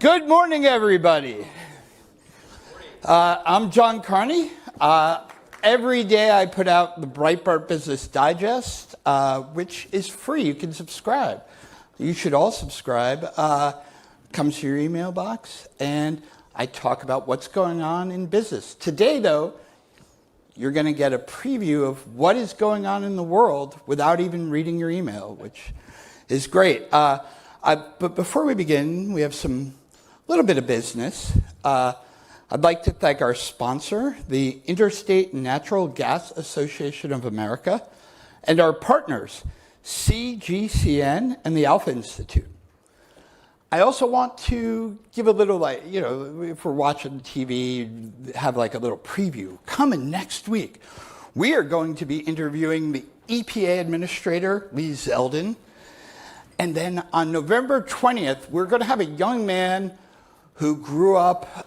Good morning, everybody. I'm John Carney. Every day I put out the Breitbart Business Digest, which is free. You can subscribe. You should all subscribe. Comes to your email box, and I talk about what's going on in business. Today, though, you're going to get a preview of what is going on in the world without even reading your email, which is great. But before we begin, we have some little bit of business. I'd like to thank our sponsor, the Interstate Natural Gas Association of America, and our partners, CGCN and the Alpha Institute. I also want to give a little, if we're watching TV, have like a little preview. Coming next week, we are going to be interviewing the EPA Administrator, Lee Zeldin. And then on November 20th, we're going to have a young man who grew up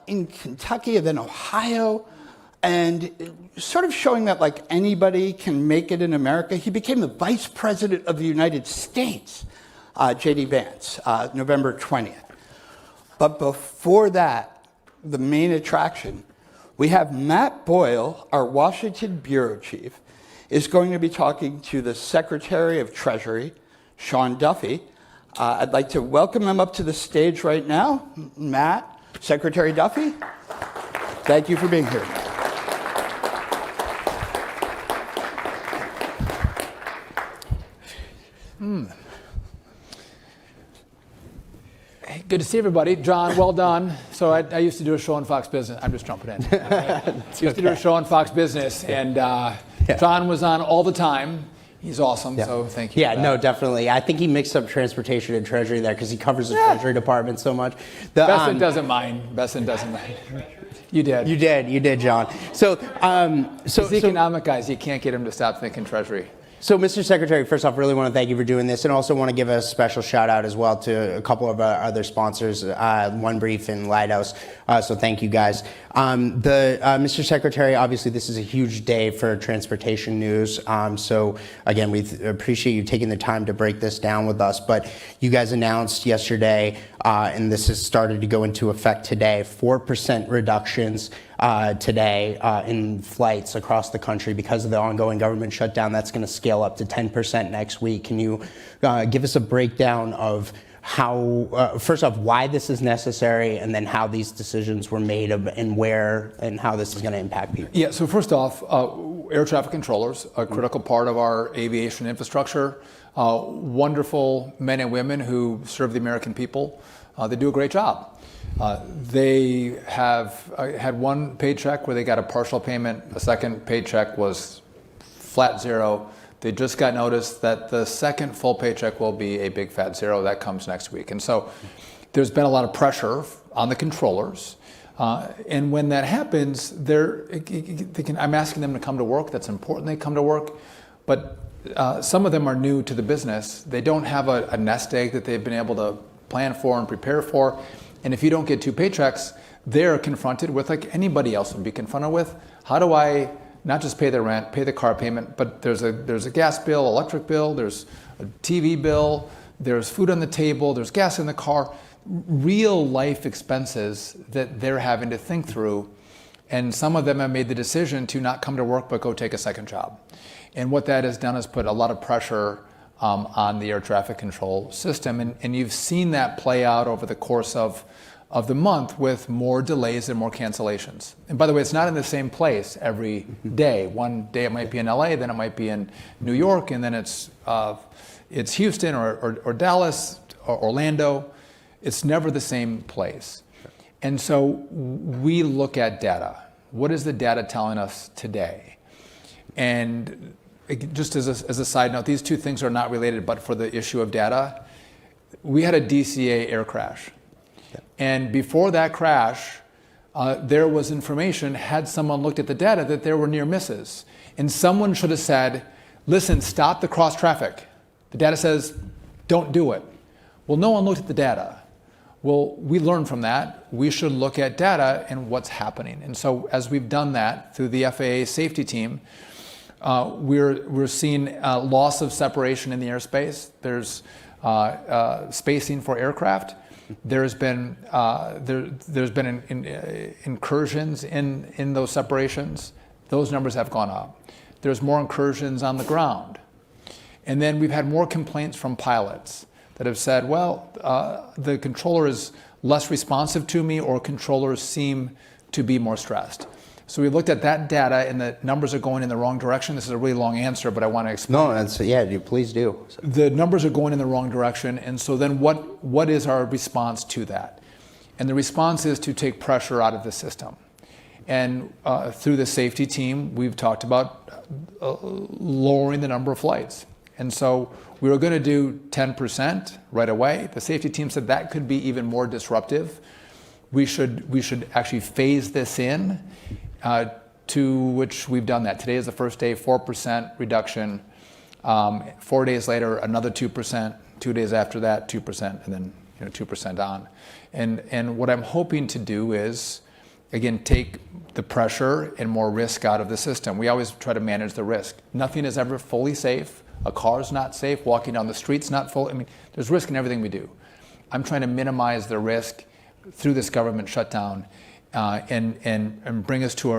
in Kentucky and then Ohio, and sort of showing that like anybody can make it in America. He became the Vice President of the United States, J.D. Vance, November 20th. But before that, the main attraction, we have Matt Boyle, our Washington Bureau Chief, is going to be talking to the Secretary of Treasury, Sean Duffy. I'd like to welcome him up to the stage right now. Matt, Secretary Duffy, thank you for being here. Hey, good to see everybody. John, well done. So I used to do a show on Fox Business. I'm just jumping in. Used to do a show on Fox Business, and John was on all the time. He's awesome, so thank you. Yeah, no, definitely. I think he mixed up transportation and treasury there because he covers the treasury department so much. Besson doesn't mind. Besson doesn't mind. You did. You did, John. So, These economic guys, you can't get him to stop thinking treasury. So, Mr. Secretary, first off, really want to thank you for doing this, and also want to give a special shout out as well to a couple of our other sponsors, One Brief and Lighthouse. So thank you guys. Mr. Secretary, obviously this is a huge day for transportation news. So again, we appreciate you taking the time to break this down with us. But you guys announced yesterday, and this has started to go into effect today, 4% reductions today in flights across the country because of the ongoing government shutdown. That's going to scale up to 10% next week. Can you give us a breakdown of how, first off, why this is necessary, and then how these decisions were made and where and how this is going to impact people? Yeah, so first off, air traffic controllers, a critical part of our aviation infrastructure, wonderful men and women who serve the American people. They do a great job. They have had one paycheck where they got a partial payment. A second paycheck was flat zero. They just got notice that the second full paycheck will be a big fat zero. That comes next week. And so there's been a lot of pressure on the controllers. And when that happens, I'm asking them to come to work. That's important they come to work. But some of them are new to the business. They don't have a nest egg that they've been able to plan for and prepare for. And if you don't get two paychecks, they're confronted with, like anybody else would be confronted with, how do I not just pay the rent, pay the car payment, but there's a gas bill, electric bill, there's a TV bill, there's food on the table, there's gas in the car, real life expenses that they're having to think through. And some of them have made the decision to not come to work, but go take a second job. And what that has done is put a lot of pressure on the air traffic control system. And you've seen that play out over the course of the month with more delays and more cancellations. And by the way, it's not in the same place every day. One day it might be in LA, then it might be in New York, and then it's Houston or Dallas or Orlando. It's never the same place. And so we look at data. What is the data telling us today? And just as a side note, these two things are not related, but for the issue of data, we had a DCA air crash. And before that crash, there was information, had someone looked at the data, that there were near misses. And someone should have said, listen, stop the cross traffic. The data says, don't do it. Well, no one looked at the data. Well, we learned from that. We should look at data and what's happening. And so as we've done that through the FAA safety team, we're seeing loss of separation in the airspace. There's spacing for aircraft. There's been incursions in those separations. Those numbers have gone up. There's more incursions on the ground. And then we've had more complaints from pilots that have said, well, the controller is less responsive to me, or controllers seem to be more stressed. So we looked at that data, and the numbers are going in the wrong direction. This is a really long answer, but I want to explain. No, please do. The numbers are going in the wrong direction, and so then what is our response to that? And the response is to take pressure out of the system. And through the safety team, we've talked about lowering the number of flights. And so we were going to do 10% right away. The safety team said that could be even more disruptive. We should actually phase this in, to which we've done that. Today is the first day, 4% reduction. 4 days later, another 2%. 2 days after that, 2%, and then 2% on. And what I'm hoping to do is, again, take the pressure and more risk out of the system. We always try to manage the risk. Nothing is ever fully safe. A car's not safe. Walking down the street's not full. I mean, there's risk in everything we do. I'm trying to minimize the risk through this government shutdown, and bring us to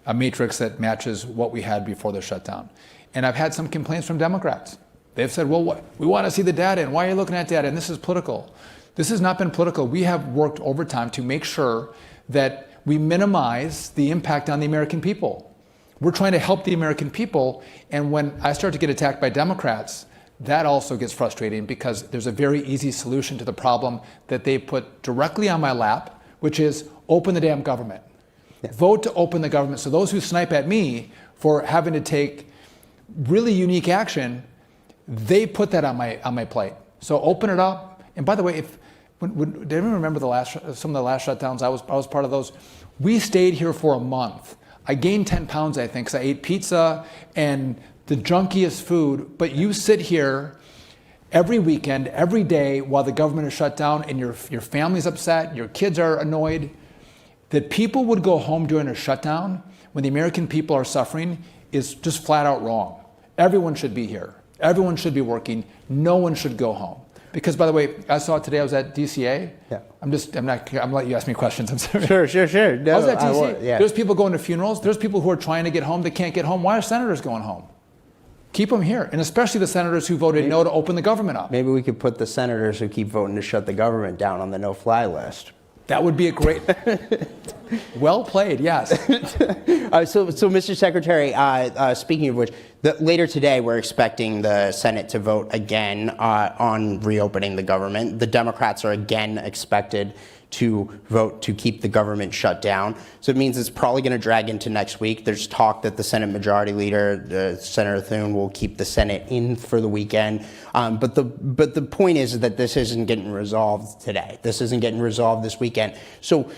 a matrix that matches what we had before the shutdown. And I've had some complaints from Democrats. They've said, well, we want to see the data, and why are you looking at data? And this is political. This has not been political. We have worked overtime to make sure that we minimize the impact on the American people. We're trying to help the American people, and when I start to get attacked by Democrats, that also gets frustrating, because there's a very easy solution to the problem that they put directly on my lap, which is open the damn government. Yeah. Vote to open the government. So those who snipe at me for having to take really unique action, they put that on my plate. So open it up. And by the way, did anyone remember some of the last shutdowns? I was part of those. We stayed here for a month. I gained 10 pounds, I think, because I ate pizza and the junkiest food. But you sit here every weekend, every day, while the government is shut down, and your family's upset, your kids are annoyed. That people would go home during a shutdown when the American people are suffering is just flat out wrong. Everyone should be here. Everyone should be working. No one should go home. Because, by the way, I saw today I was at DCA. Yeah. I'm gonna let you ask me questions. I'm sorry. Sure. No, I was at DCA. There's people going to funerals. There's people who are trying to get home. They can't get home. Why are senators going home? Keep them here. And especially the senators who voted no to open the government up. Maybe we could put the senators who keep voting to shut the government down on the no-fly list. That would be a great... Well played, yes. So, Mr. Secretary, speaking of which, later today we're expecting the Senate to vote again on reopening the government. The Democrats are again expected to vote to keep the government shut down. So it means it's probably going to drag into next week. There's talk that the Senate Majority Leader, Senator Thune, will keep the Senate in for the weekend. But the point is that this isn't getting resolved today. This isn't getting resolved this weekend. So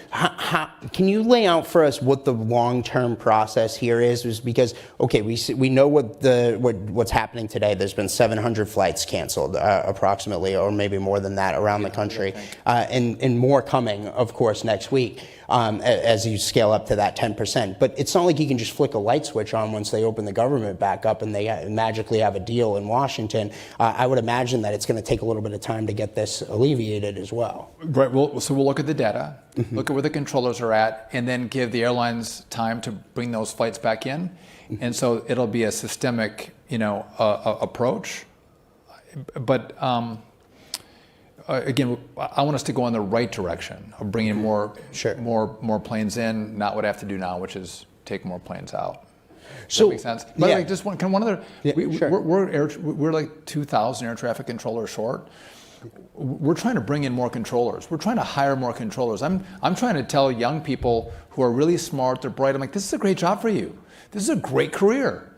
can you lay out for us what the long-term process here is? Because, okay, we know what's happening today. There's been 700 flights canceled, approximately, or maybe more than that, around the country, and more coming, of course, next week, as you scale up to that 10%. But it's not like you can just flick a light switch on once they open the government back up and they magically have a deal in Washington. I would imagine that it's going to take a little bit of time to get this alleviated as well. Right. So we'll look at the data, look at where the controllers are at, and then give the airlines time to bring those flights back in. And so it'll be a systemic, approach. But again, I want us to go in the right direction of bringing more planes in, not what I have to do now, which is take more planes out. Does that make sense? By the way, just one other. Yeah, we're like 2,000 air traffic controllers short. We're trying to bring in more controllers. We're trying to hire more controllers. I'm trying to tell young people who are really smart, they're bright. I'm like, this is a great job for you. This is a great career.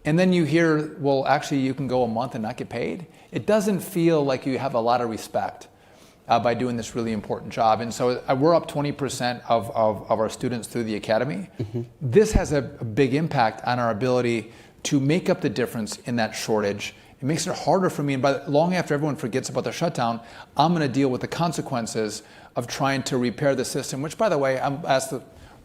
And then you hear, well, actually, you can go a month and not get paid. It doesn't feel like you have a lot of respect by doing this really important job. And so we're up 20% of our students through the academy. This has a big impact on our ability to make up the difference in that shortage. It makes it harder for me. And long after everyone forgets about the shutdown, I'm going to deal with the consequences of trying to repair the system, which, by the way, I'm asked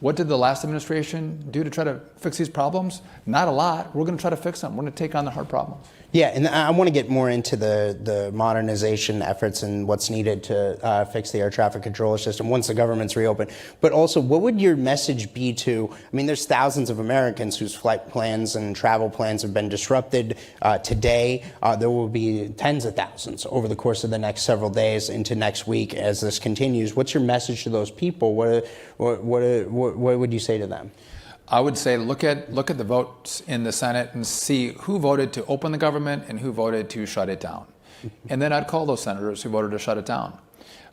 What did the last administration do to try to fix these problems? Not a lot. We're going to try to fix them. We're going to take on the hard problems. Yeah, and I want to get more into the modernization efforts and what's needed to fix the air traffic controller system once the government's reopened. But also, what would your message be to, I mean, there's thousands of Americans whose flight plans and travel plans have been disrupted today. There will be tens of thousands over the course of the next several days into next week as this continues. What's your message to those people? What would you say to them? I would say look at the votes in the Senate and see who voted to open the government and who voted to shut it down. And then I'd call those senators who voted to shut it down.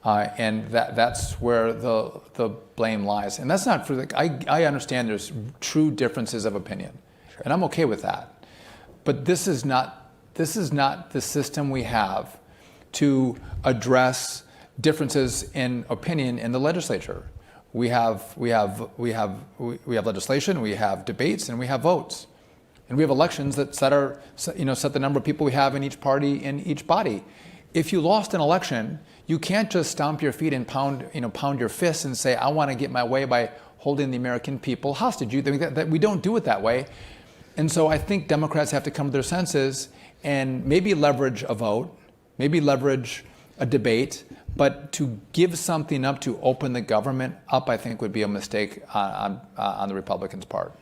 And that's where the blame lies. And that's not for I understand there's true differences of opinion. Sure. And I'm okay with that. But this is not the system we have to address differences in opinion in the legislature. We have legislation, we have debates, and we have votes, and we have elections that set the number of people we have in each party in each body. If you lost an election, you can't just stomp your feet and pound your fists and say, "I want to get my way by holding the American people hostage." We don't do it that way, and so I think Democrats have to come to their senses and maybe leverage a vote, maybe leverage a debate. But to give something up to open the government up, I think would be a mistake on the Republicans' part.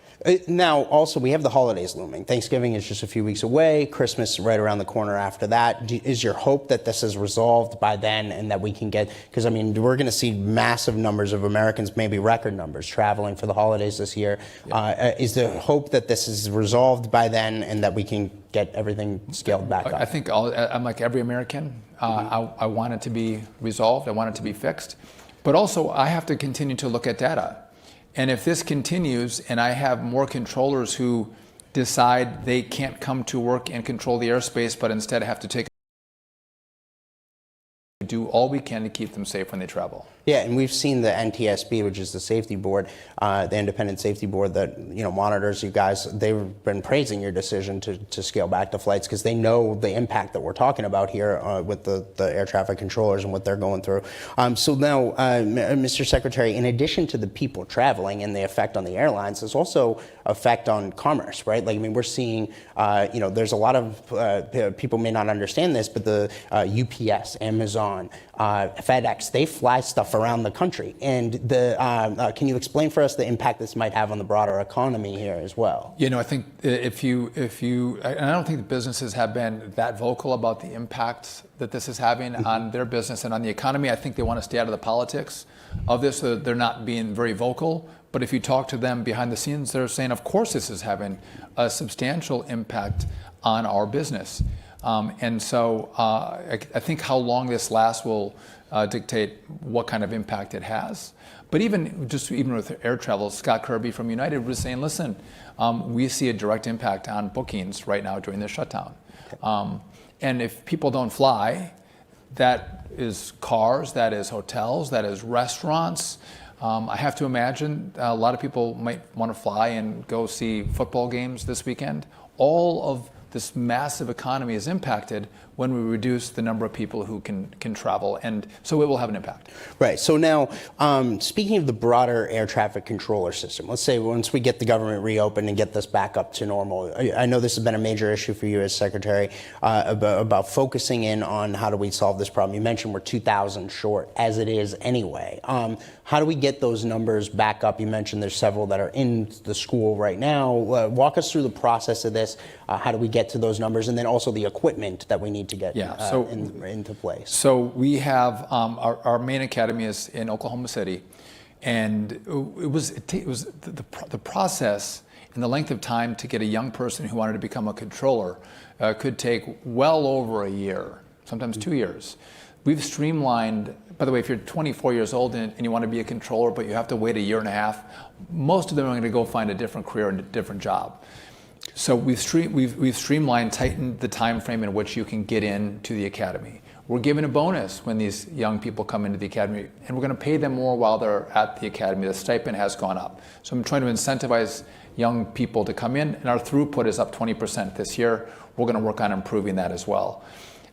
Now, also, we have the holidays looming. Thanksgiving is just a few weeks away. Christmas right around the corner after that. Is your hope that this is resolved by then and that we can get, because, I mean, we're going to see massive numbers of Americans, maybe record numbers, traveling for the holidays this year. Yeah. Is the hope that this is resolved by then and that we can get everything scaled back up? I think I'm like every American. I want it to be resolved. I want it to be fixed. But also, I have to continue to look at data. And if this continues and I have more controllers who decide they can't come to work and control the airspace, but instead have to do all we can to keep them safe when they travel. Yeah, and we've seen the NTSB, which is the safety board, the independent safety board that monitors you guys. They've been praising your decision to scale back the flights because they know the impact that we're talking about here with the air traffic controllers and what they're going through. So now, Mr. Secretary, in addition to the people traveling and the effect on the airlines, there's also effect on commerce, right? Like, I mean, we're seeing, there's a lot of people may not understand this, but the UPS, Amazon, FedEx, they fly stuff around the country. And can you explain for us the impact this might have on the broader economy here as well? I think if you, and I don't think the businesses have been that vocal about the impact that this is having on their business and on the economy. I think they want to stay out of the politics of this, so they're not being very vocal. But if you talk to them behind the scenes, they're saying, of course, this is having a substantial impact on our business. And so I think how long this lasts will dictate what kind of impact it has. But even with air travel, Scott Kirby from United was saying, listen, we see a direct impact on bookings right now during this shutdown. Okay. And if people don't fly, that is cars, that is hotels, that is restaurants. I have to imagine a lot of people might want to fly and go see football games this weekend. All of this massive economy is impacted when we reduce the number of people who can travel, and so it will have an impact. Right. So now, speaking of the broader air traffic controller system, let's say once we get the government reopened and get this back up to normal, I know this has been a major issue for you as Secretary about focusing in on how do we solve this problem. You mentioned we're 2,000 short as it is anyway. How do we get those numbers back up? You mentioned there's several that are in the school right now. Walk us through the process of this. How do we get to those numbers, and then also the equipment that we need to get into place? So we have our main academy is in Oklahoma City, and it was the process and the length of time to get a young person who wanted to become a controller could take well over a year, sometimes 2 years. We've streamlined. By the way, if you're 24 years old and you want to be a controller, but you have to wait a year and a half, most of them are going to go find a different career and a different job. So we've streamlined, tightened the time frame in which you can get into the academy. We're giving a bonus when these young people come into the academy, and we're going to pay them more while they're at the academy. The stipend has gone up. So I'm trying to incentivize young people to come in, and our throughput is up 20% this year. We're going to work on improving that as well.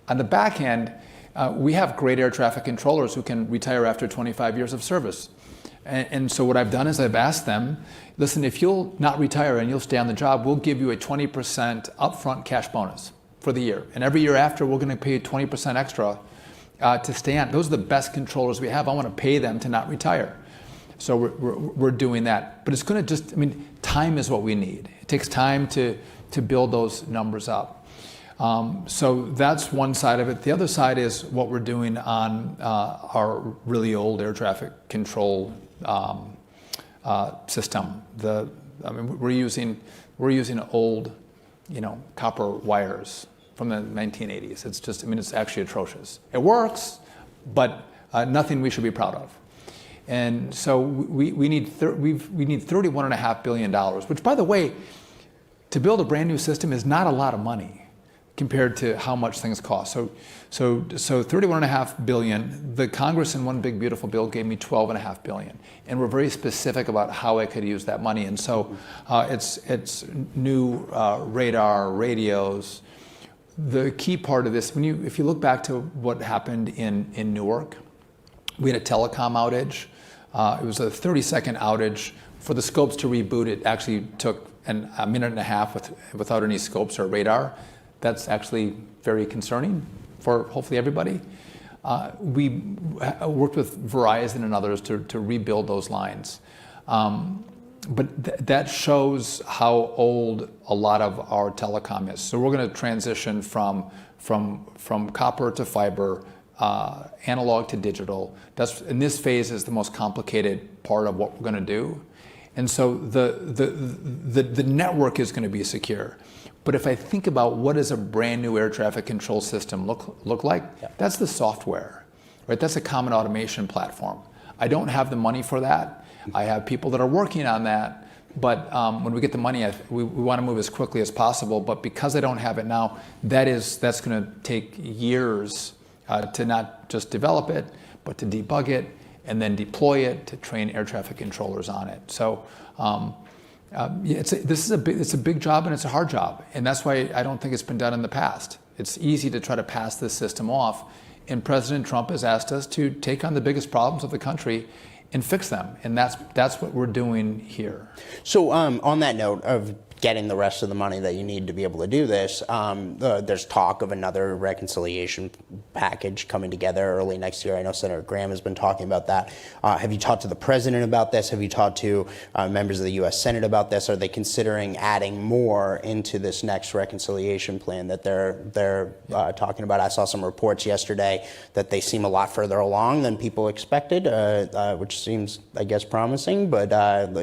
On the back end, we have great air traffic controllers who can retire after 25 years of service. And so what I've done is I've asked them, listen, if you'll not retire and you'll stay on the job, we'll give you a 20% upfront cash bonus for the year. And every year after, we're going to pay you 20% extra to stay on. Those are the best controllers we have. I want to pay them to not retire. So we're doing that. But it's going to just, I mean, time is what we need. It takes time to build those numbers up. So that's one side of it. The other side is what we're doing on our really old air traffic control system. We're using old, copper wires from the 1980s. It's just, it's actually atrocious. It works, but nothing we should be proud of. And so we need $31.5 billion, which, by the way, to build a brand new system is not a lot of money compared to how much things cost. So $31.5 billion. The Congress in one big beautiful bill gave me $12.5 billion, and we're very specific about how I could use that money. And so it's new radar, radios. The key part of this, if you look back to what happened in Newark, we had a telecom outage. It was a 30-second outage. For the scopes to reboot, it actually took a minute and a half without any scopes or radar. That's actually very concerning for hopefully everybody. We worked with Verizon and others to rebuild those lines. But that shows how old a lot of our telecom is. So we're going to transition from copper to fiber, analog to digital. In this phase is the most complicated part of what we're going to do. And so the network is going to be secure. But if I think about what does a brand new air traffic control system look like, that's the software, right? That's a common automation platform. I don't have the money for that. I have people that are working on that. But when we get the money, we want to move as quickly as possible. But because I don't have it now, that's going to take years to not just develop it, but to debug it and then deploy it to train air traffic controllers on it. So it's a big job and it's a hard job. And that's why I don't think it's been done in the past. It's easy to try to pass this system off. And President Trump has asked us to take on the biggest problems of the country and fix them. And that's what we're doing here. So on that note of getting the rest of the money that you need to be able to do this, there's talk of another reconciliation package coming together early next year. I know Senator Graham has been talking about that. Have you talked to the president about this? Have you talked to members of the U.S. Senate about this? Are they considering adding more into this next reconciliation plan that they're talking about? I saw some reports yesterday that they seem a lot further along than people expected, which seems, I guess, promising. But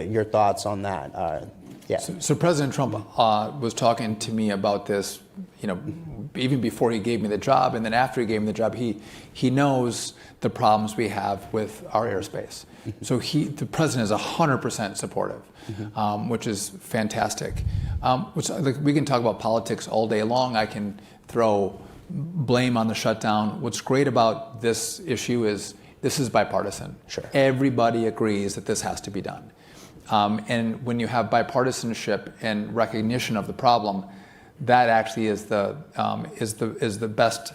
your thoughts on that? Yeah. So President Trump was talking to me about this, even before he gave me the job, and then after he gave me the job, he knows the problems we have with our airspace. Mm-hmm. So the president is 100% supportive, mm-hmm. Which is fantastic. We can talk about politics all day long. I can throw blame on the shutdown. What's great about this issue is this is bipartisan. Sure. Everybody agrees that this has to be done. And when you have bipartisanship and recognition of the problem, that actually is the best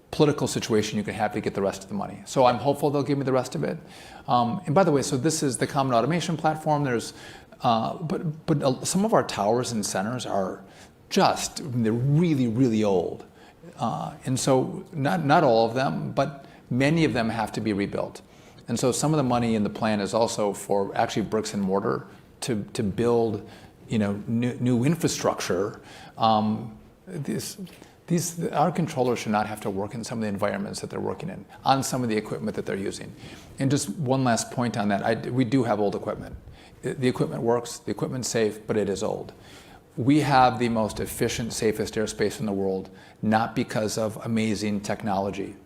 political situation you can have to get the rest of the money. So I'm hopeful they'll give me the rest of it. And by the way, so this is the common automation platform. There's, but some of our towers and centers are they're really, really old. And so not all of them, but many of them have to be rebuilt. And so some of the money in the plan is also for actually bricks and mortar to build, new infrastructure. Our controllers should not have to work in some of the environments that they're working in, on some of the equipment that they're using. And just one last point on that, we do have old equipment. The equipment works, the equipment's safe, but it is old. We have the most efficient, safest airspace in the world, not because of amazing technology.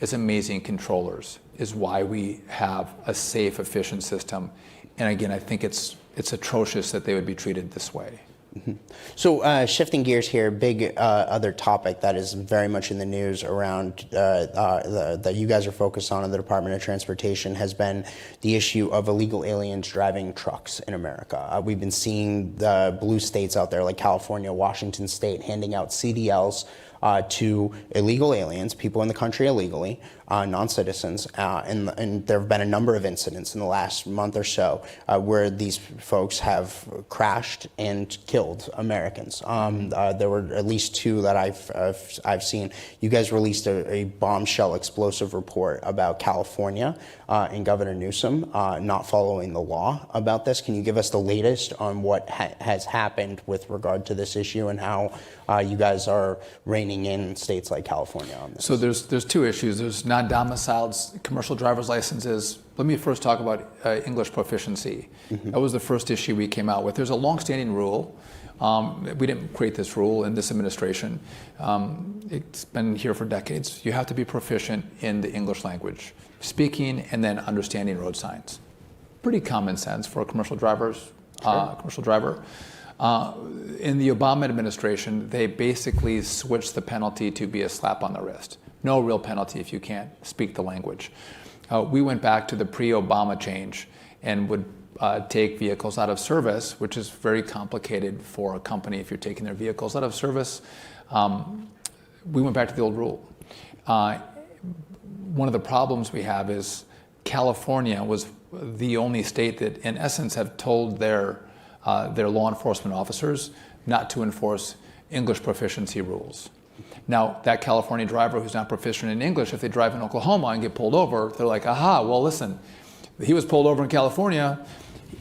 It's amazing controllers is why we have a safe, efficient system. And again, I think it's atrocious that they would be treated this way. So shifting gears here, big other topic that is very much in the news around that you guys are focused on in the Department of Transportation has been the issue of illegal aliens driving trucks in America. We've been seeing the blue states out there like California, Washington State handing out CDLs to illegal aliens, people in the country illegally, non-citizens, and there have been a number of incidents in the last month or so where these folks have crashed and killed Americans. There were at least two that I've seen. You guys released a bombshell explosive report about California and Governor Newsom not following the law about this. Can you give us the latest on what has happened with regard to this issue and how you guys are reining in states like California on this? So there's two issues. There's non-domiciled commercial driver's licenses. Let me first talk about English proficiency. That was the first issue we came out with. There's a longstanding rule. We didn't create this rule in this administration. It's been here for decades. You have to be proficient in the English language, speaking and then understanding road signs. Pretty common sense for a commercial driver. In the Obama administration, they basically switched the penalty to be a slap on the wrist. No real penalty if you can't speak the language. We went back to the pre-Obama change and would take vehicles out of service, which is very complicated for a company if you're taking their vehicles out of service. We went back to the old rule. One of the problems we have is California was the only state that, in essence, have told their law enforcement officers not to enforce English proficiency rules. Now, that California driver who's not proficient in English, if they drive in Oklahoma and get pulled over, they're like, aha, well, listen, he was pulled over in California.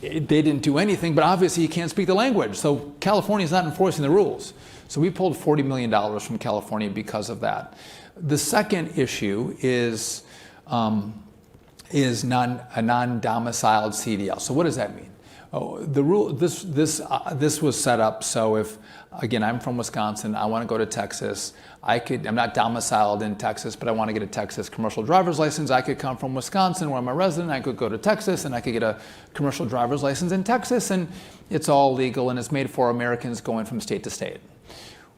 They didn't do anything, but obviously he can't speak the language. So California's not enforcing the rules. So we pulled $40 million from California because of that. The second issue is a non-domiciled CDL. So what does that mean? The rule, this was set up so if, again, I'm from Wisconsin, I want to go to Texas, I'm not domiciled in Texas, but I want to get a Texas commercial driver's license. I could come from Wisconsin where I'm a resident, I could go to Texas and I could get a commercial driver's license in Texas, and it's all legal and it's made for Americans going from state to state.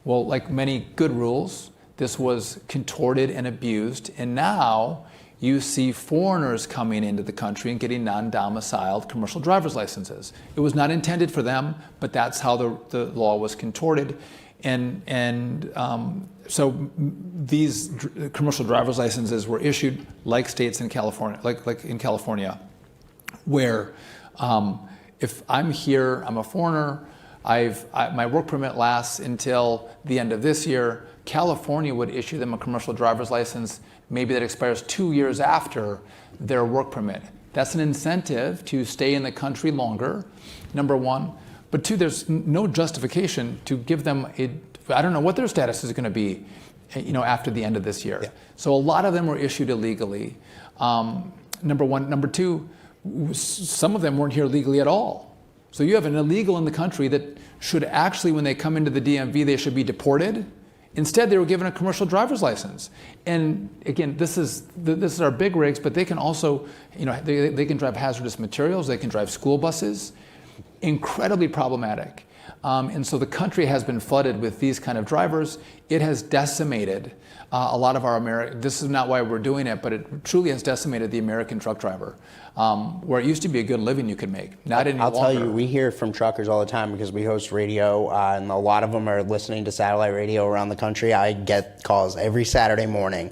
Well, like many good rules, this was contorted and abused, and now you see foreigners coming into the country and getting non-domiciled commercial driver's licenses. It was not intended for them, but that's how the law was contorted. So these commercial driver's licenses were issued like states in California, like in California, where if I'm here, I'm a foreigner, my work permit lasts until the end of this year. California would issue them a commercial driver's license, maybe that expires 2 years after their work permit. That's an incentive to stay in the country longer, number one. But two, there's no justification to give them I don't know what their status is going to be, after the end of this year. Yeah. So a lot of them were issued illegally, number one. Number two, some of them weren't here legally at all. So you have an illegal in the country that should actually, when they come into the DMV, they should be deported. Instead, they were given a commercial driver's license. And again, this is our big rigs, but they can also, they can drive hazardous materials, they can drive school buses. Incredibly problematic. And so the country has been flooded with these kind of drivers. It has decimated a lot of our this is not why we're doing it, but it truly has decimated the American truck driver, where it used to be a good living you could make. Not any longer. I'll tell you, we hear from truckers all the time because we host radio, and a lot of them are listening to satellite radio around the country. I get calls every Saturday morning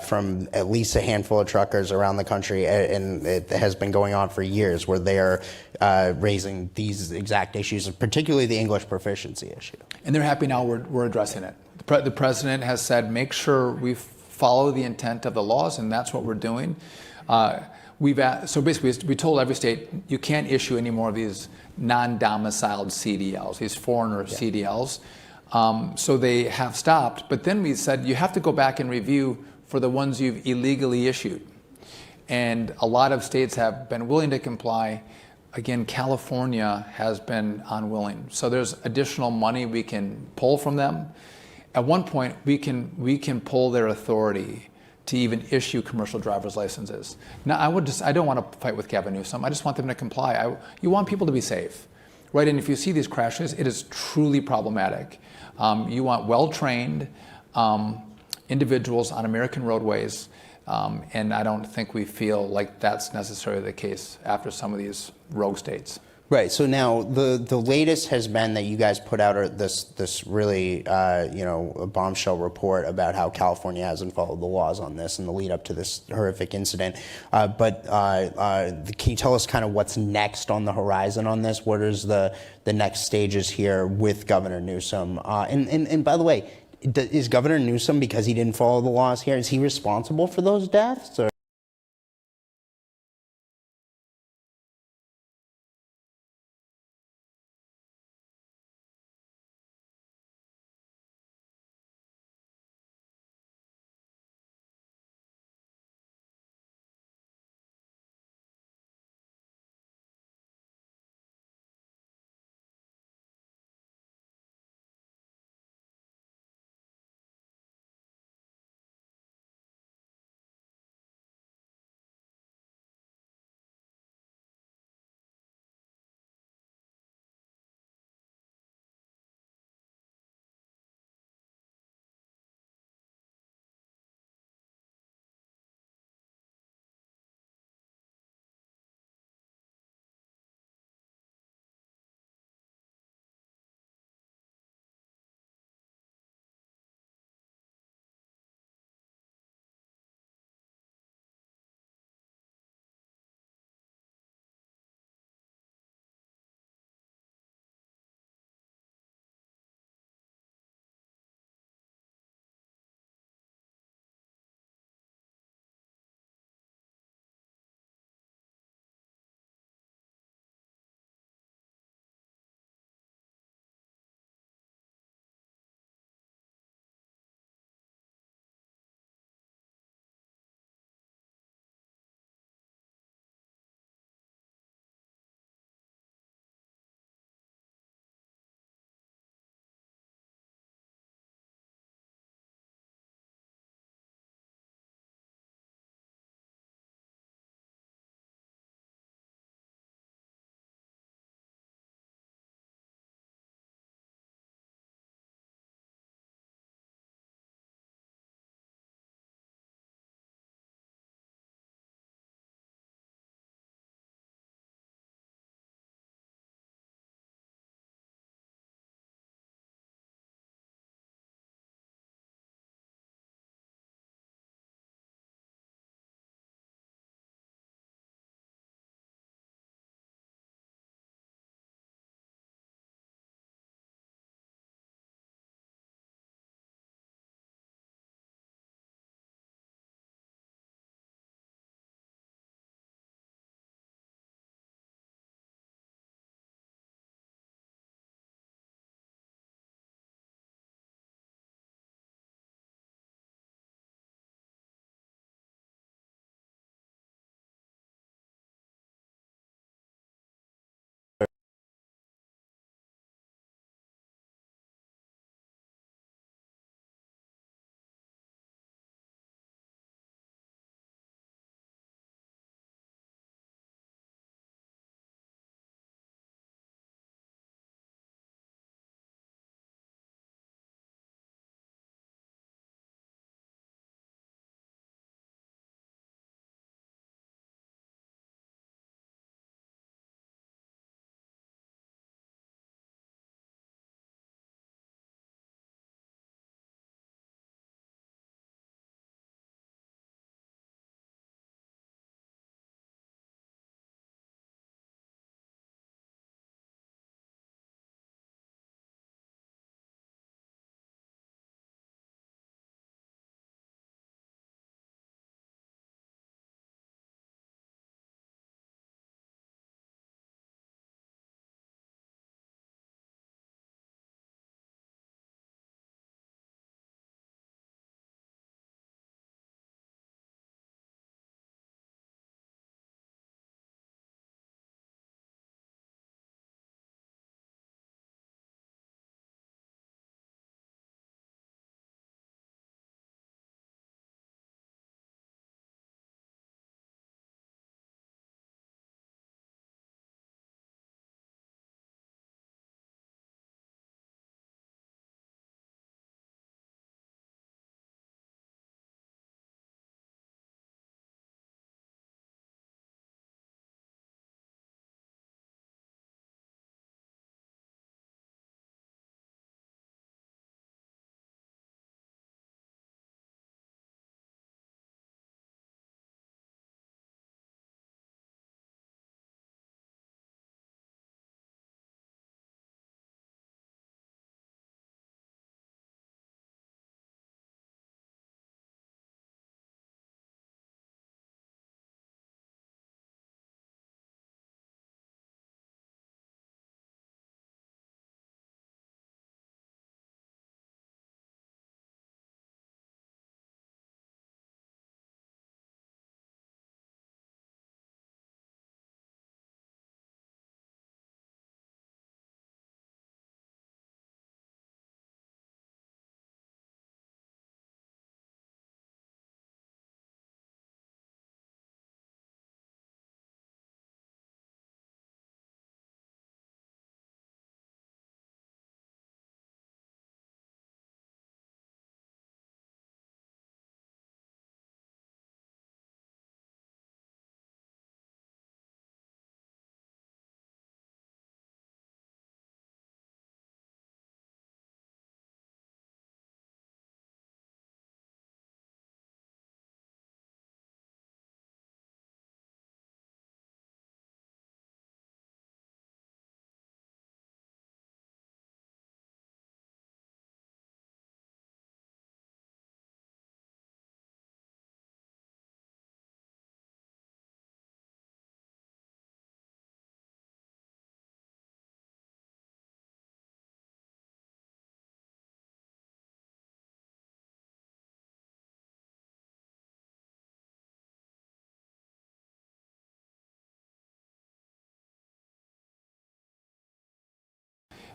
from at least a handful of truckers around the country, and it has been going on for years, where they are raising these exact issues, particularly the English proficiency issue. And they're happy now we're addressing it. The president has said, make sure we follow the intent of the laws, and that's what we're doing. So basically, we told every state, you can't issue any more of these non-domiciled CDLs, these foreigner CDLs. So they have stopped. But then we said, you have to go back and review for the ones you've illegally issued. And a lot of states have been willing to comply. Again, California has been unwilling. So there's additional money we can pull from them. At one point, we can pull their authority to even issue commercial driver's licenses. Now, I don't want to fight with Gavin Newsom. I just want them to comply. You want people to be safe. right? And if you see these crashes, it is truly problematic. You want well-trained individuals on American roadways, and I don't think we feel like that's necessarily the case after some of these rogue states. Right. So now the latest has been that you guys put out this really a bombshell report about how California hasn't followed the laws on this in the lead up to this horrific incident. But can you tell us kind of what's next on the horizon on this? What is the next stages here with Governor Newsom? And by the way, is Governor Newsom, because he didn't follow the laws here, is he responsible for those deaths? Or?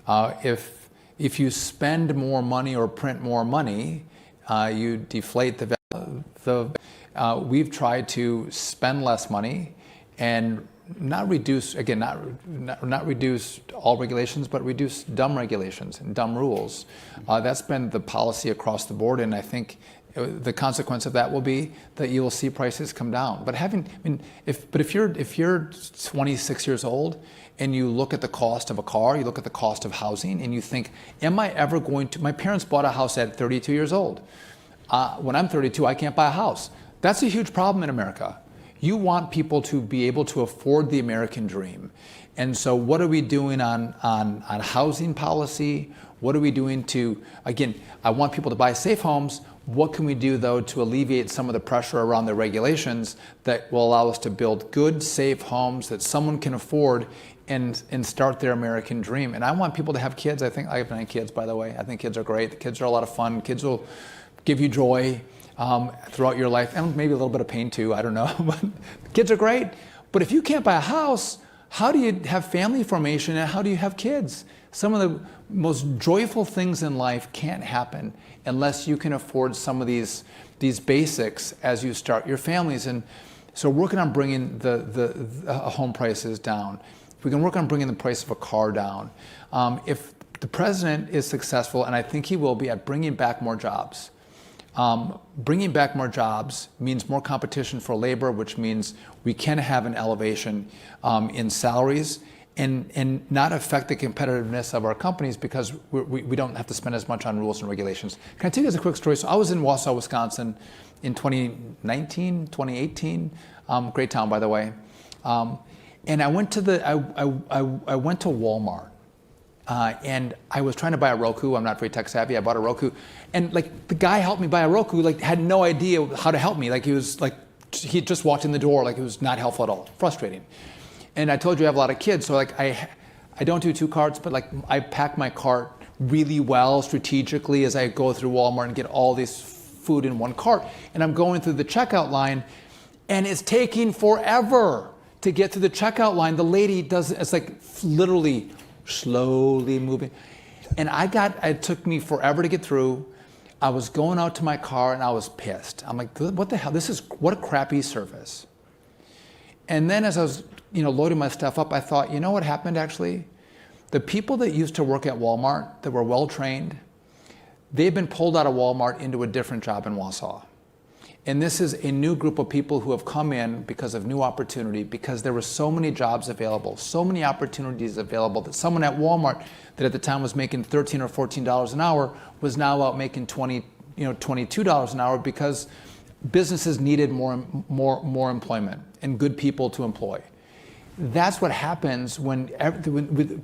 If you spend more money or print more money, you deflate the value. We've tried to spend less money and not reduce, again, not reduce all regulations, but reduce dumb regulations and dumb rules. That's been the policy across the board, and I think the consequence of that will be that you will see prices come down. But if you're 26 years old and you look at the cost of a car, you look at the cost of housing, and you think, am I ever going to? My parents bought a house at 32 years old. When I'm 32, I can't buy a house. That's a huge problem in America. You want people to be able to afford the American dream. And so what are we doing on housing policy? What are we doing to, again, I want people to buy safe homes. What can we do, though, to alleviate some of the pressure around the regulations that will allow us to build good, safe homes that someone can afford and start their American dream? And I want people to have kids. I have 9 kids, by the way. I think kids are great. The kids are a lot of fun. Kids will give you joy throughout your life, and maybe a little bit of pain too, I don't know. But kids are great. But if you can't buy a house, how do you have family formation and how do you have kids? Some of the most joyful things in life can't happen unless you can afford some of these basics as you start your families. And so we're working on bringing the home prices down. If we can work on bringing the price of a car down. If the president is successful, and I think he will be, at bringing back more jobs. Bringing back more jobs means more competition for labor, which means we can have an elevation in salaries and not affect the competitiveness of our companies because we don't have to spend as much on rules and regulations. Can I tell you guys a quick story? So I was in Wausau, Wisconsin in 2018. Great town, by the way. And I went to Walmart. And I was trying to buy a Roku. I'm not very tech savvy. I bought a Roku, and the guy helped me buy a Roku. Had no idea how to help me. He just walked in the door. It was not helpful at all. Frustrating. And I told you I have a lot of kids, so I don't do 2 carts, but I pack my cart really well strategically as I go through Walmart and get all this food in one cart. And I'm going through the checkout line, and it's taking forever to get to the checkout line. The lady does it's literally slowly moving. And it took me forever to get through. I was going out to my car and I was pissed. I'm like, what the hell? What a crappy service. And then as I was, loading my stuff up, I thought, you know what happened actually? The people that used to work at Walmart that were well trained, they've been pulled out of Walmart into a different job in Wausau. And this is a new group of people who have come in because of new opportunity, because there were so many jobs available, so many opportunities available that someone at Walmart that at the time was making $13 or $14 an hour was now out making $22 an hour because businesses needed more employment and good people to employ. That's what happens when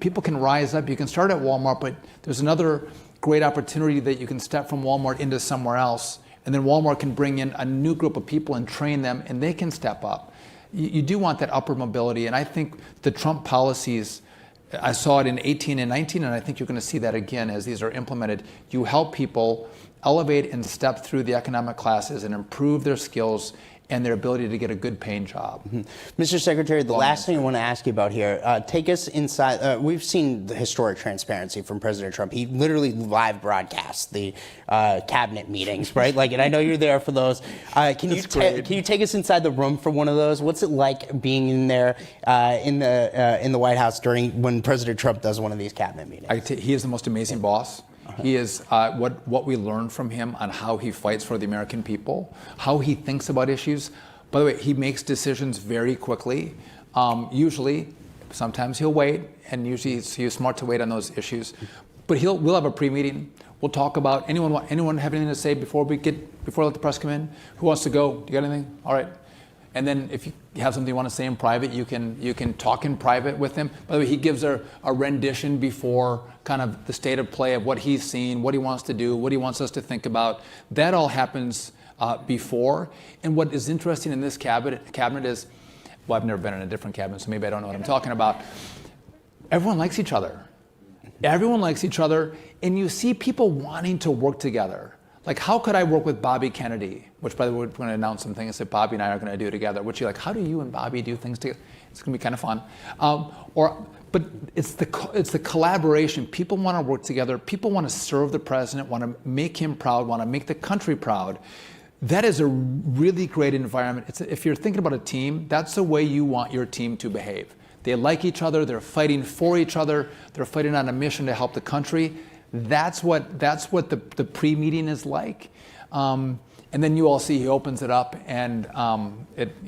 people can rise up. You can start at Walmart, but there's another great opportunity that you can step from Walmart into somewhere else. And then Walmart can bring in a new group of people and train them, and they can step up. You do want that upward mobility, and I think the Trump policies, I saw it in 18 and 19, and I think you're going to see that again as these are implemented. You help people elevate and step through the economic classes and improve their skills and their ability to get a good paying job. Mr. Secretary, the last thing I want to ask you about here, take us inside. We've seen the historic transparency from President Trump. He literally live broadcasts the cabinet meetings, right? And I know you're there for those. Can you take us inside the room for one of those? What's it like being in there in the White House when President Trump does one of these cabinet meetings? He is the most amazing boss. He is what we learned from him on how he fights for the American people, how he thinks about issues. By the way, he makes decisions very quickly. Usually, sometimes he'll wait, and usually he's smart to wait on those issues. But we'll have a pre-meeting. We'll talk about anyone have anything to say before we let the press come in? Who wants to go? Do you got anything? All right. And then if you have something you want to say in private, you can talk in private with him. By the way, he gives a rendition before kind of the state of play of what he's seen, what he wants to do, what he wants us to think about. That all happens before. And what is interesting in this cabinet is, well, I've never been in a different cabinet, so maybe I don't know what I'm talking about. Everyone likes each other. Everyone likes each other, and you see people wanting to work together. How could I work with Bobby Kennedy? Which, by the way, we're going to announce some things that Bobby and I are going to do together. Which how do you and Bobby do things together? It's going to be kind of fun. But it's the collaboration. People want to work together. People want to serve the president, want to make him proud, want to make the country proud. That is a really great environment. If you're thinking about a team, that's the way you want your team to behave. They like each other. They're fighting for each other. They're fighting on a mission to help the country. That's what the pre-meeting is like. And then you all see he opens it up, and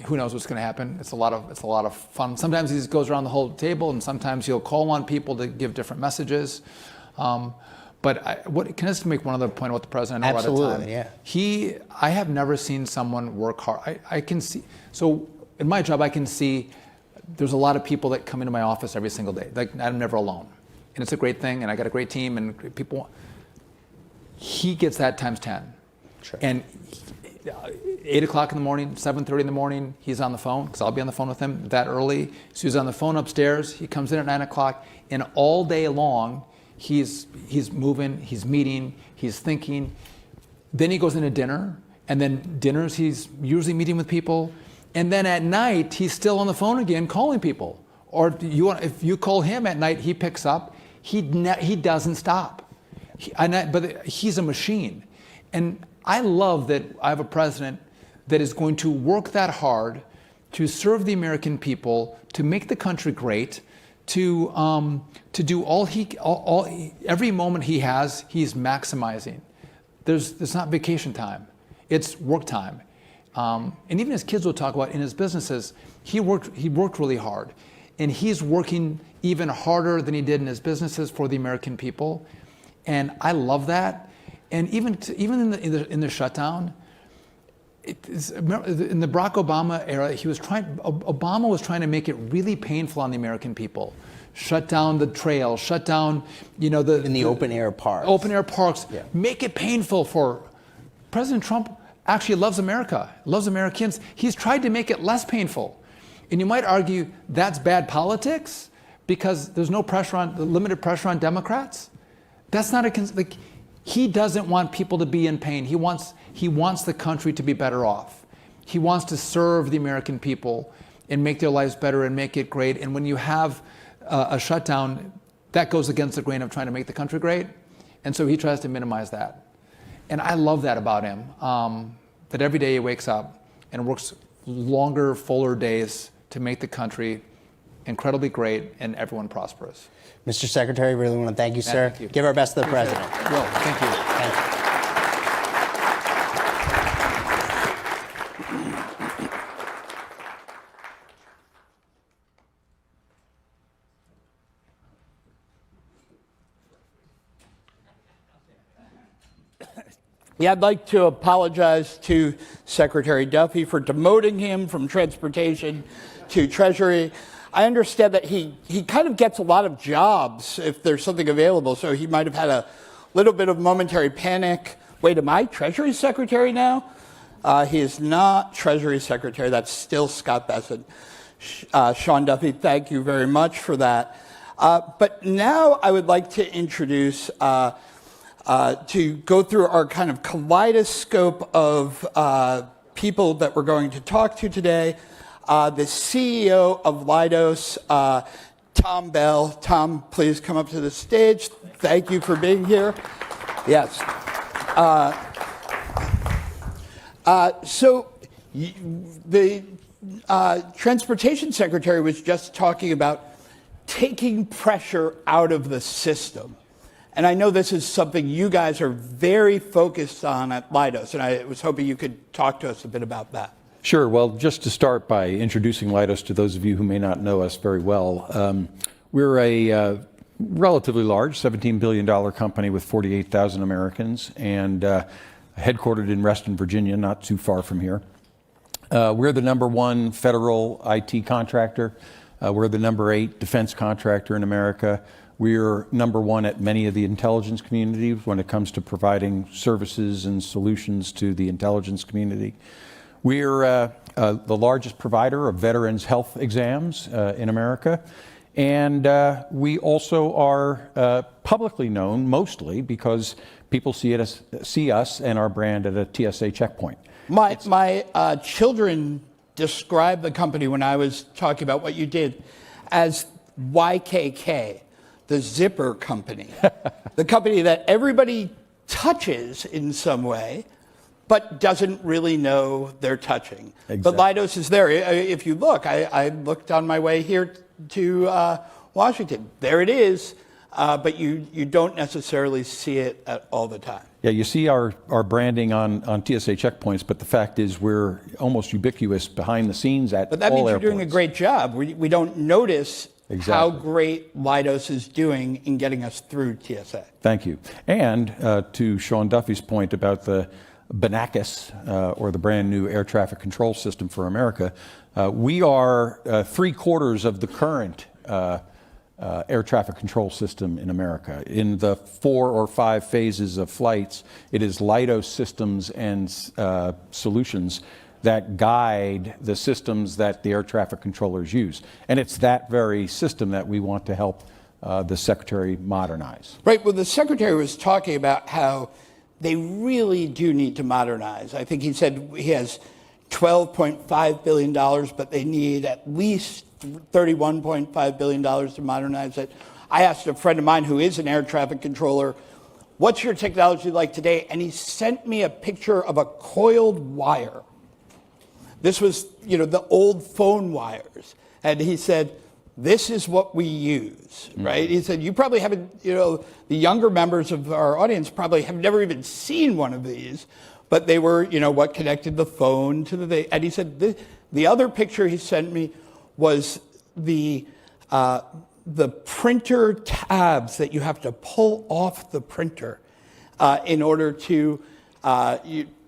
who knows what's going to happen. It's a lot of fun. Sometimes he just goes around the whole table, and sometimes he'll call on people to give different messages. Can I just make one other point about the president? I know we're out of time. Yeah. I have never seen someone work hard. I can see. So in my job, I can see there's a lot of people that come into my office every single day. Like, I'm never alone, and it's a great thing. And I got a great team and great people. He gets that times 10. Sure. And 8 o'clock in the morning, 7:30 in the morning, he's on the phone, because I'll be on the phone with him that early. So he's on the phone upstairs. He comes in at 9 o'clock, and all day long, he's moving, he's meeting, he's thinking. Then he goes into dinner, and then dinners he's usually meeting with people. And then at night, he's still on the phone again calling people. Or if you call him at night, he picks up. He doesn't stop. But he's a machine. And I love that I have a president that is going to work that hard to serve the American people, to make the country great, to do every moment he has, he's maximizing. There's not vacation time, it's work time. And even his kids will talk about in his businesses, he worked really hard, and he's working even harder than he did in his businesses for the American people, and I love that. And even in the shutdown, in the Barack Obama era, Obama was trying to make it really painful on the American people. Shut down the trail, shut down, in the open air parks. Open air parks. Yeah. Make it painful for President Trump. Actually loves America, loves Americans. He's tried to make it less painful. And you might argue that's bad politics because there's limited pressure on Democrats. That's not he doesn't want people to be in pain. He wants the country to be better off. He wants to serve the American people and make their lives better and make it great. And when you have a shutdown, that goes against the grain of trying to make the country great. And so he tries to minimize that. And I love that about him, that every day he wakes up and works longer, fuller days to make the country incredibly great and everyone prosperous. Mr. Secretary, really want to thank you, sir. Thank you. Give our best to the president. Will, thank you. Thank you. Yeah, I'd like to apologize to Secretary Duffy for demoting him from transportation to Treasury. I understand that he kind of gets a lot of jobs if there's something available, so he might have had a little bit of momentary panic. Wait, am I Treasury Secretary now? He is not Treasury Secretary. That's still Scott Bessent. Sean Duffy, thank you very much for that. But now I would like to introduce, to go through our kind of kaleidoscope of people that we're going to talk to today. The CEO of Leidos, Tom Bell. Tom, please come up to the stage. Thank you for being here. Yes. So the Transportation Secretary was just talking about taking pressure out of the system. And I know this is something you guys are very focused on at Leidos, and I was hoping you could talk to us a bit about that. Sure. Well, just to start by introducing Leidos to those of you who may not know us very well, we're a relatively large $17 billion company with 48,000 Americans and headquartered in Reston, Virginia, not too far from here. We're the #1 federal IT contractor. We're the #8 defense contractor in America. We're #1 at many of the intelligence communities when it comes to providing services and solutions to the intelligence community. We're the largest provider of veterans' health exams in America. And we also are publicly known mostly because people see us and our brand at a TSA checkpoint. My children describe the company when I was talking about what you did as YKK, the zipper company, the company that everybody touches in some way, but doesn't really know they're touching. Exactly. But Leidos is there. If you look, I looked on my way here to Washington. There it is, but you don't necessarily see it all the time. Yeah, you see our branding on TSA checkpoints, but the fact is we're almost ubiquitous behind the scenes at all airports. But that means you're doing a great job. We don't notice Exactly. how great Leidos is doing in getting us through TSA. Thank you. And to Sean Duffy's point about the BNACIS, or the brand new air traffic control system for America, we are 3/4 of the current air traffic control system in America. In the 4 or 5 phases of flights, it is Leidos systems and solutions that guide the systems that the air traffic controllers use. And it's that very system that we want to help the Secretary modernize. Right. Well, the Secretary was talking about how they really do need to modernize. I think he said he has $12.5 billion, but they need at least $31.5 billion to modernize it. I asked a friend of mine who is an air traffic controller, what's your technology like today? And he sent me a picture of a coiled wire. This was, the old phone wires. And he said, this is what we use, right? He said, you probably haven't, the younger members of our audience probably have never even seen one of these, but they were, what connected the phone to the, and he said, the other picture he sent me was the printer tabs that you have to pull off the printer in order to,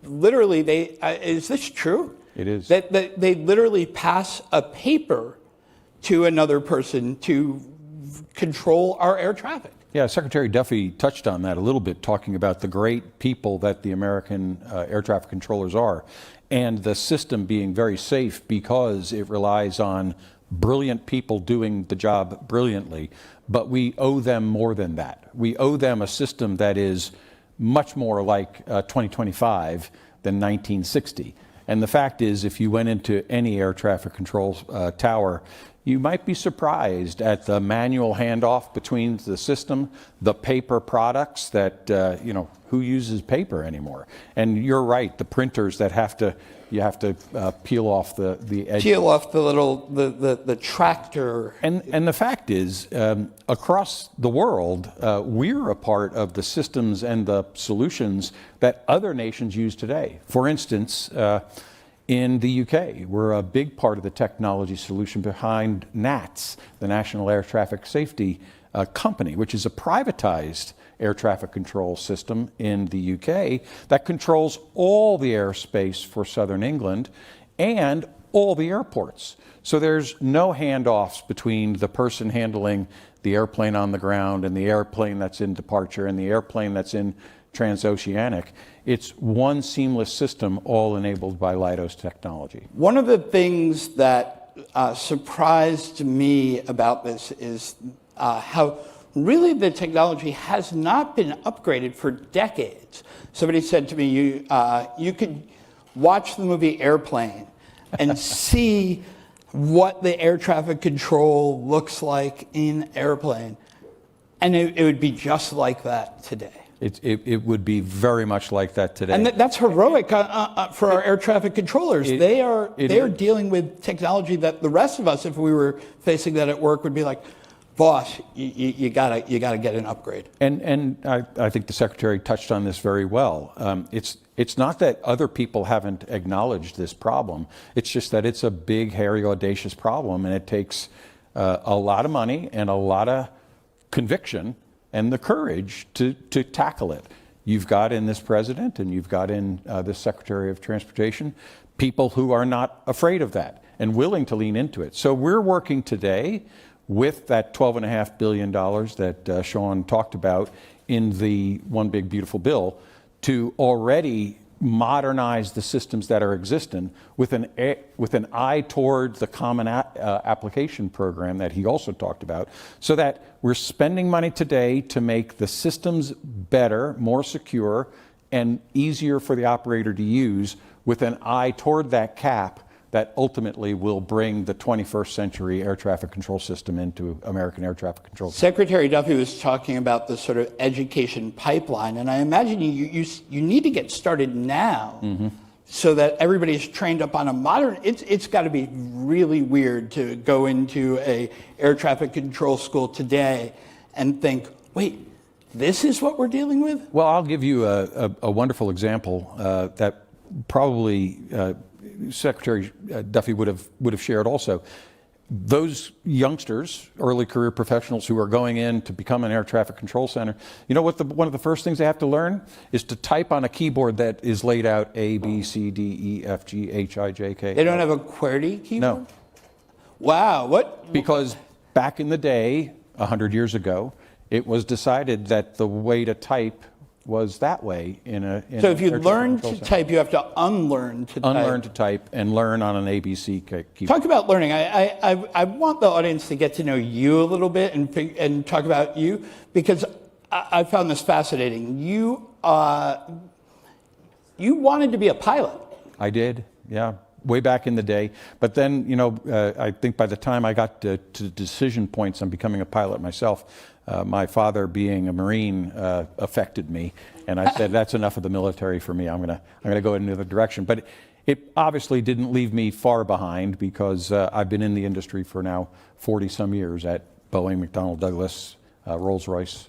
literally, is this true? It is. That they literally pass a paper to another person to control our air traffic. Yeah, Secretary Duffy touched on that a little bit, talking about the great people that the American air traffic controllers are, and the system being very safe because it relies on brilliant people doing the job brilliantly. But we owe them more than that. We owe them a system that is much more like 2025 than 1960. And the fact is, if you went into any air traffic control tower, you might be surprised at the manual handoff between the system, the paper products that, who uses paper anymore? And you're right, the printers that you have to peel off the edge. Peel off the little, the tractor. And the fact is, across the world, we're a part of the systems and the solutions that other nations use today. For instance, in the UK, we're a big part of the technology solution behind NATS, the National Air Traffic Safety Company, which is a privatized air traffic control system in the UK that controls all the airspace for Southern England and all the airports. So there's no handoffs between the person handling the airplane on the ground and the airplane that's in departure and the airplane that's in transoceanic. It's one seamless system, all enabled by Leidos technology. One of the things that surprised me about this is how really the technology has not been upgraded for decades. Somebody said to me, you could watch the movie Airplane and see what the air traffic control looks like in Airplane, and it would be just like that today. It would be very much like that today. And that's heroic for our air traffic controllers. They are dealing with technology that the rest of us, if we were facing that at work, would be like, boss, you gotta get an upgrade. And I think the Secretary touched on this very well. It's not that other people haven't acknowledged this problem. It's just that it's a big, hairy, audacious problem, and it takes a lot of money and a lot of conviction and the courage to tackle it. You've got in this president and you've got in this Secretary of Transportation people who are not afraid of that and willing to lean into it. So we're working today with that $12.5 billion that Sean talked about in the One Big Beautiful Bill to already modernize the systems that are existing with an eye toward the common application program that he also talked about, so that we're spending money today to make the systems better, more secure, and easier for the operator to use with an eye toward that cap that ultimately will bring the 21st century air traffic control system into American air traffic control. Secretary Duffy was talking about the sort of education pipeline, and I imagine you need to get started now so that everybody's trained up on a modern. It's got to be really weird to go into a air traffic control school today and think, wait, this is what we're dealing with? Well, I'll give you a wonderful example that probably Secretary Duffy would have shared also. Those youngsters, early career professionals who are going in to become an air traffic control center, you know what one of the first things they have to learn is to type on a keyboard that is laid out A, B, C, D, E, F, G, H, I, J, K. They don't have a QWERTY keyboard? No. Wow, what? Because back in the day, 100 years ago, it was decided that the way to type was that way So if you learn to type, you have to unlearn to type. Unlearn to type and learn on an ABC keyboard. Talk about learning. I want the audience to get to know you a little bit and talk about you, because I found this fascinating. You wanted to be a pilot. I did, yeah, way back in the day. But then, you know, I think by the time I got to decision points on becoming a pilot myself, my father, being a Marine, affected me, and I said, "That's enough of the military for me. I'm gonna go in another direction." But it obviously didn't leave me far behind, because I've been in the industry for now 40 some years at Boeing, McDonnell Douglas, Rolls-Royce.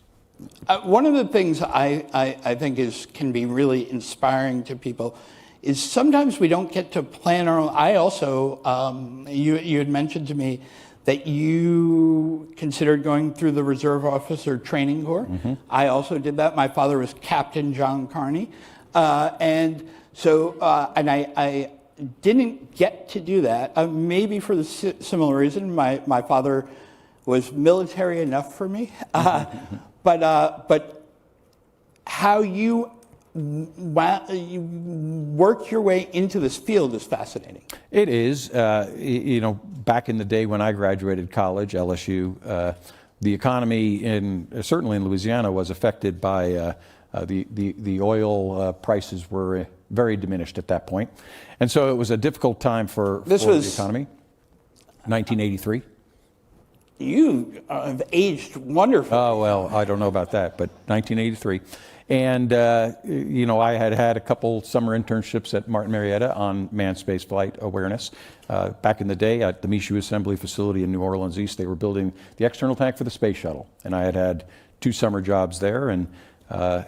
One of the things I think can be really inspiring to people is sometimes we don't get to plan our own. I also, you had mentioned to me that you considered going through the Reserve Officer Training Corps. I also did that. My father was Captain John Carney. And so, and I didn't get to do that, maybe for the similar reason. My father was military enough for me. But how you work your way into this field is fascinating. It is. You know, back in the day when I graduated college, LSU, the economy certainly in Louisiana was affected by the oil prices were very diminished at that point, and so it was a difficult time for the economy. 1983. You have aged wonderfully. Oh, well, I don't know about that, but 1983. And, you know, I had a couple summer internships at Martin Marietta on manned space flight awareness. Back in the day at the Michoud Assembly Facility in New Orleans East, they were building the external tank for the space shuttle. And I had 2 summer jobs there. And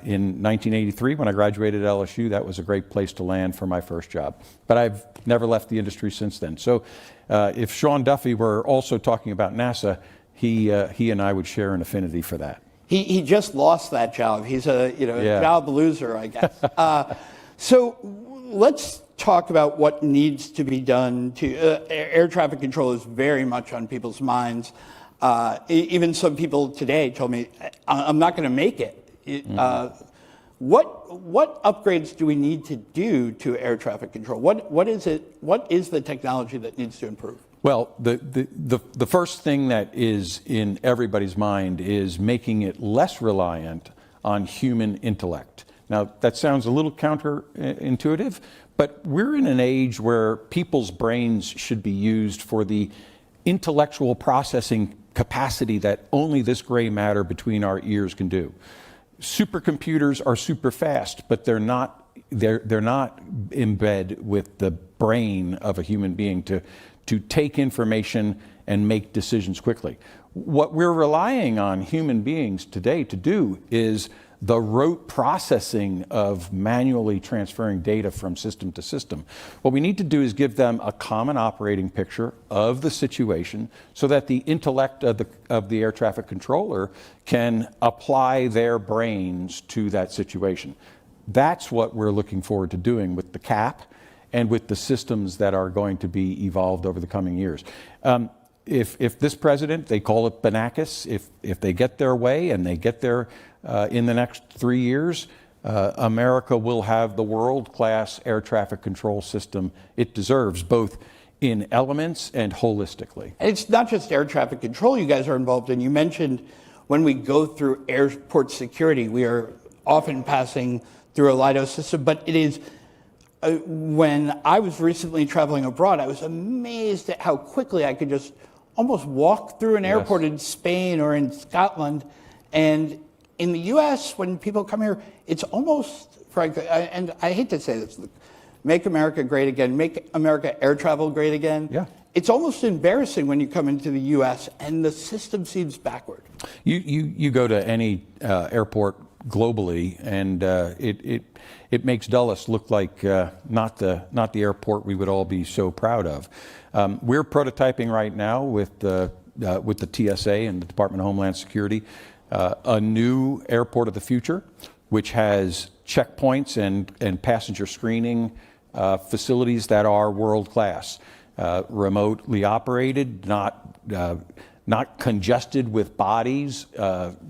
in 1983, when I graduated at LSU, that was a great place to land for my first job. But I've never left the industry since then. So if Sean Duffy were also talking about NASA, he and I would share an affinity for that. He just lost that job. He's a job loser, I guess. So let's talk about what needs to be done to air traffic control is very much on people's minds. Even some people today told me, I'm not going to make it. What upgrades do we need to do to air traffic control? What is it? What is the technology that needs to improve? Well, the first thing that is in everybody's mind is making it less reliant on human intellect. Now, that sounds a little counterintuitive, but we're in an age where people's brains should be used for the intellectual processing capacity that only this gray matter between our ears can do. Supercomputers are super fast, but they're not in bed with the brain of a human being to take information and make decisions quickly. What we're relying on human beings today to do is the rote processing of manually transferring data from system to system. What we need to do is give them a common operating picture of the situation so that the intellect of the air traffic controller can apply their brains to that situation. That's what we're looking forward to doing with the CAP and with the systems that are going to be evolved over the coming years. If this president, they call it Banakis, if they get their way and they get there in the next 3 years, America will have the world-class air traffic control system it deserves, both in elements and holistically. It's not just air traffic control you guys are involved in. You mentioned when we go through airport security, we are often passing through a LiDAR system, but it is when I was recently traveling abroad, I was amazed at how quickly I could just almost walk through an airport in Spain or in Scotland. And in the US, when people come here, it's almost, frankly, and I hate to say this, make America great again, make America air travel great again. Yeah. It's almost embarrassing when you come into the US and the system seems backward. You go to any airport globally, and it makes Dulles look like not the airport we would all be so proud of. We're prototyping right now with the TSA and the Department of Homeland Security a new airport of the future, which has checkpoints and passenger screening facilities that are world class, remotely operated, not congested with bodies,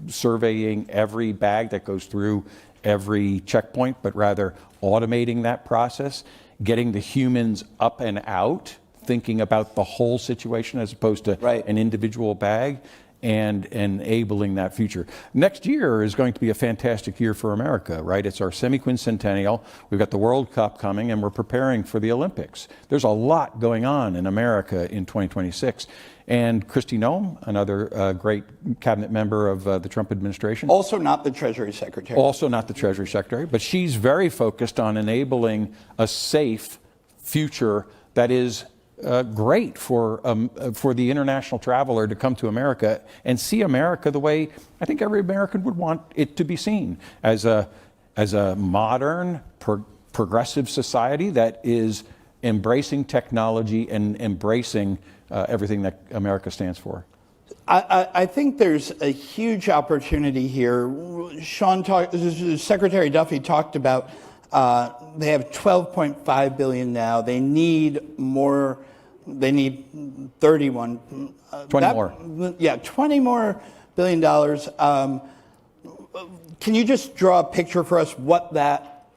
surveying every bag that goes through every checkpoint, but rather automating that process, getting the humans up and out, thinking about the whole situation as opposed to an individual bag, and enabling that future. Next year is going to be a fantastic year for America, right? It's our semi-quincentennial. We've got the World Cup coming, and we're preparing for the Olympics. There's a lot going on in America in 2026. And Kristi Noem, another great cabinet member of the Trump administration. Also not the Treasury Secretary. Also not the Treasury Secretary, but she's very focused on enabling a safe future that is great for the international traveler to come to America and see America the way I think every American would want it to be seen, as a modern, progressive society that is embracing technology and embracing everything that America stands for. I think there's a huge opportunity here. Secretary Duffy talked about they have 12.5 billion now. They need more. They need 31. 20 more. Yeah, 20 more $billion. Can you just draw a picture for us what that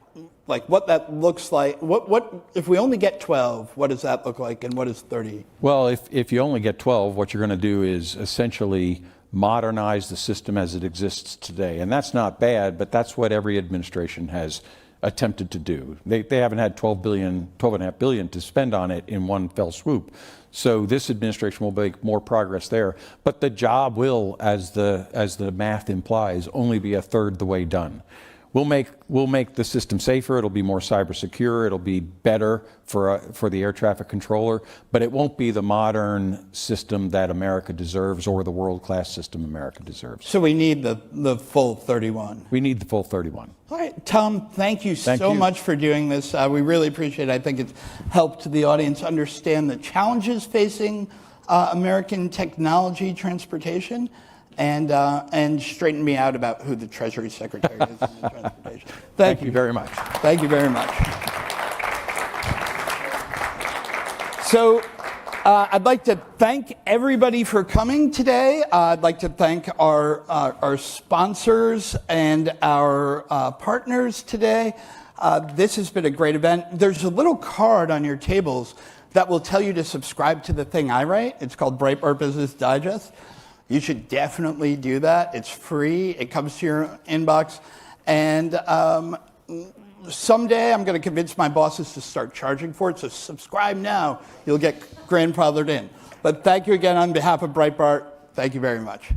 looks like? What if we only get 12? What does that look like, and what is 30? Well, if you only get 12, what you're going to do is essentially modernize the system as it exists today, and that's not bad, but that's what every administration has attempted to do. They haven't had $12.5 billion to spend on it in one fell swoop. So this administration will make more progress there. But the job will, as the math implies, only be a third the way done. We'll make the system safer. It'll be more cyber secure. It'll be better for the air traffic controller, but it won't be the modern system that America deserves or the world-class system America deserves. So we need the full 31. We need the full 31. All right, Tom, thank you so much for doing this. We really appreciate it. I think it's helped the audience understand the challenges facing American technology transportation, and straighten me out about who the Treasury Secretary is in transportation. Thank you very much. Thank you very much. So I'd like to thank everybody for coming today. I'd like to thank our sponsors and our partners today. This has been a great event. There's a little card on your tables that will tell you to subscribe to the thing I write. It's called Breitbart Business Digest. You should definitely do that. It's free. It comes to your inbox. And someday I'm going to convince my bosses to start charging for it. So subscribe now. You'll get grandfathered in. But thank you again on behalf of Breitbart. Thank you very much.